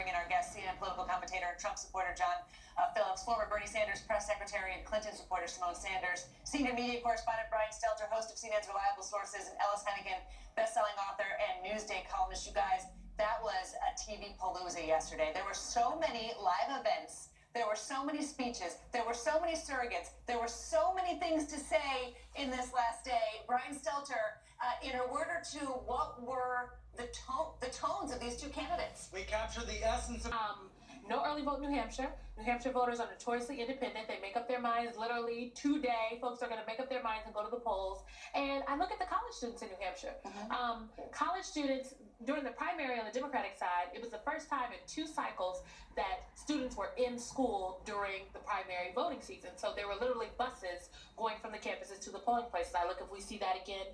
In our guest, CNN political commentator and Trump supporter John Phillips, former Bernie Sanders press secretary and Clinton supporter Simone Sanders, senior media correspondent Brian Stelter, host of CNN's Reliable Sources, and Ellis Hennigan, best-selling author and Newsday columnist. You guys, that was a TV palooza yesterday. There were so many live events. There were so many speeches. There were so many surrogates. There were so many things to say in this last day. Brian Stelter, in a word or two, what were the tones of these two candidates? We captured the essence of... No early vote in New Hampshire. New Hampshire voters are notoriously independent. They make up their minds literally today. Folks are going to make up their minds and go to the polls. And I look at the college students in New Hampshire. College students, during the primary on the Democratic side, it was the first time in 2 cycles that students were in school during the primary voting season. So there were literally buses going from the campuses to the polling places. I look if we see that again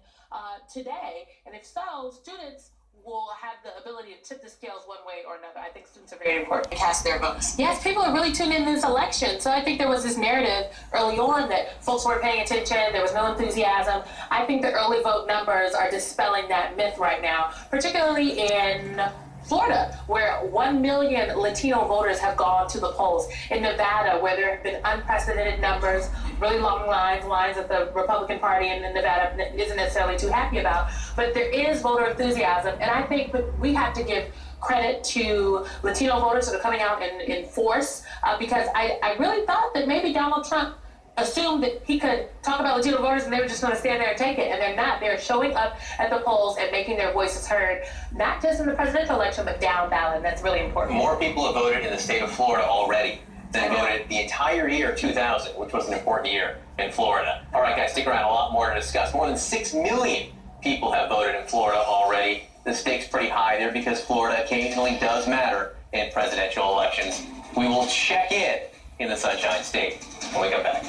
today. And if so, students will have the ability to tip the scales one way or another. I think students are very important to cast their votes. Yes, people are really tuned in this election. So I think there was this narrative early on that folks weren't paying attention, there was no enthusiasm. I think the early vote numbers are dispelling that myth right now, particularly in Florida, where 1 million Latino voters have gone to the polls. In Nevada, where there have been unprecedented numbers, really long lines that the Republican Party in Nevada isn't necessarily too happy about. But there is voter enthusiasm, and I think we have to give credit to Latino voters that are coming out in force, because I really thought that maybe Donald Trump assumed that he could talk about Latino voters and they were just going to stand there and take it, and they're not. They're showing up at the polls and making their voices heard, not just in the presidential election, but down ballot. That's really important. More people have voted in the state of Florida already than voted the entire year 2000, which was an important year in Florida. All right, guys, stick around. A lot more to discuss. More than 6 million people have voted in Florida already. The stakes pretty high there because Florida occasionally does matter in presidential elections. We will check in the Sunshine State when we come back.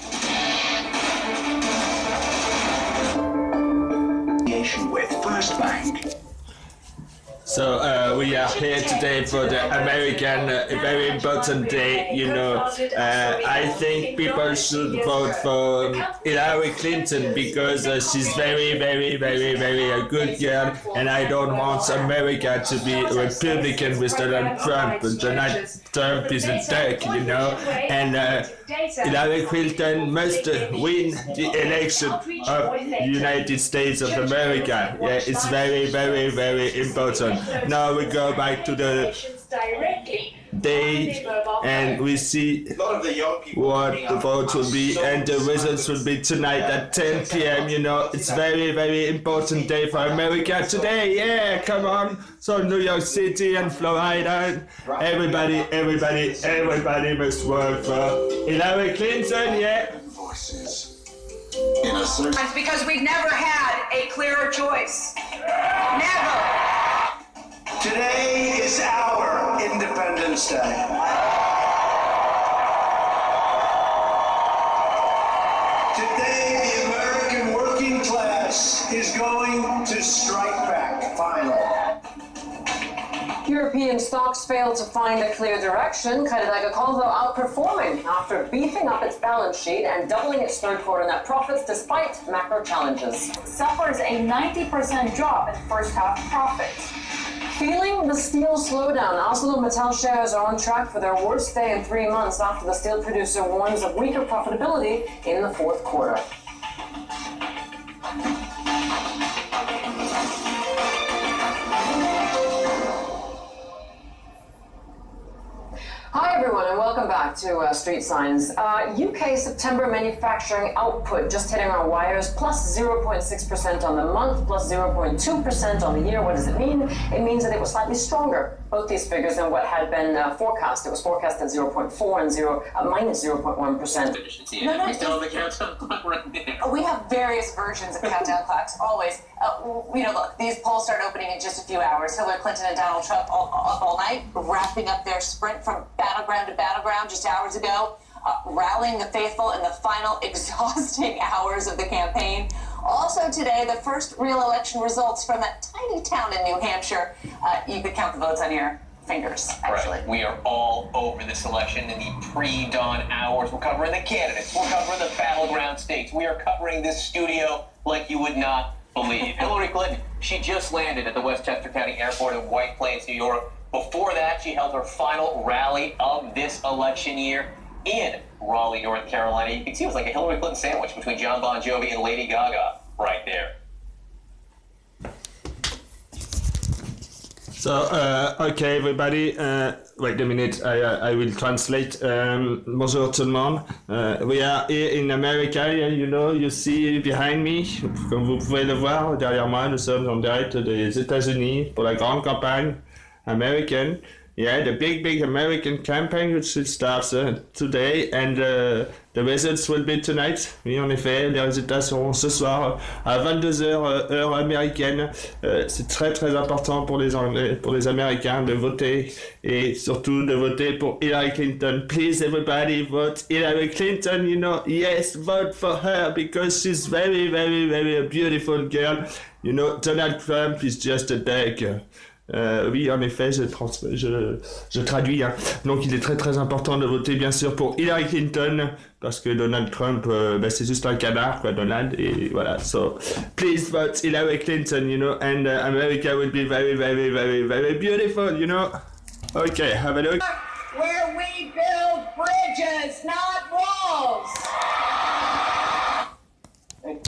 With First Bank. So we are here today for the American, a very important day, you know. I think people should vote for Hillary Clinton because she's very, very, very, very a good girl, and I don't want America to be a Republican with Donald Trump. Donald Trump is a duck, you know, and Hillary Clinton must win the election of the United States of America. Yeah, it's very, very, very important. Now we go back to the date and we see what the vote will be, and the results will be tonight at 10 p.m. You know, it's very, very important day for America today. Yeah, come on. So New York City and Florida, everybody must vote for Hillary Clinton. Yeah. It's because we've never had a clearer choice. Never. Today is our Independence Day. Today, the American working class is going to strike back, finally. European stocks failed to find a clear direction. Crédit Agricole, though, outperforming after beefing up its balance sheet and doubling its third quarter net profits despite macro challenges. Suffers a 90% drop in first half profits. Feeling the steel slowdown, ArcelorMittal shares are on track for their worst day in 3 months after the steel producer warns of weaker profitability in the fourth quarter. Hi everyone and welcome back to Street Signs. UK September manufacturing output just hitting our wires, plus 0.6% on the month, plus 0.2% on the year. What does it mean? It means that it was slightly stronger, both these figures, than what had been forecast. It was forecast at 0.4 and minus 0.1%. No, We still have the countdown right there. We have various versions of countdown clocks, always. Look, these polls start opening in just a few hours. Hillary Clinton and Donald Trump all night, wrapping up their sprint from battleground to battleground just hours ago, rallying the faithful in the final exhausting hours of the campaign. Also today, the first real election results from that tiny town in New Hampshire. You could count the votes on your fingers, actually. Right. We are all over this election in the pre-dawn hours. We're covering the candidates. We're covering the battleground states. We are covering this studio like you would not believe. Hillary Clinton, she just landed at the Westchester County Airport in White Plains, New York. Before that, she held her final rally of this election year in Raleigh, North Carolina. You can see it was like a Hillary Clinton sandwich between John Bon Jovi and Lady Gaga right there. So, okay, everybody, wait a minute, I will translate. Bonjour tout le monde. We are here in America, you know, you see behind me, comme vous pouvez le voir, derrière moi, nous sommes en direct des États-Unis pour la grande campagne américaine. Yeah, the big American campaign which starts today, and the results will be tonight. Oui, en effet, les résultats seront ce soir à 22h heure américaine. C'est très important pour les Anglais, pour les Américains de voter, et surtout de voter pour Hillary Clinton. Please everybody vote Hillary Clinton, you know. Yes, vote for her because she's very a beautiful girl. You know, Donald Trump is just a dog. Oui, en effet, je traduis. Hein. Donc, il est très important de voter, bien sûr, pour Hillary Clinton, parce que Donald Trump, c'est juste un canard, quoi, Donald, et voilà. So, please vote Hillary Clinton, you know, and America will be very beautiful, you know. Okay, have a look. Where we build bridges, not walls.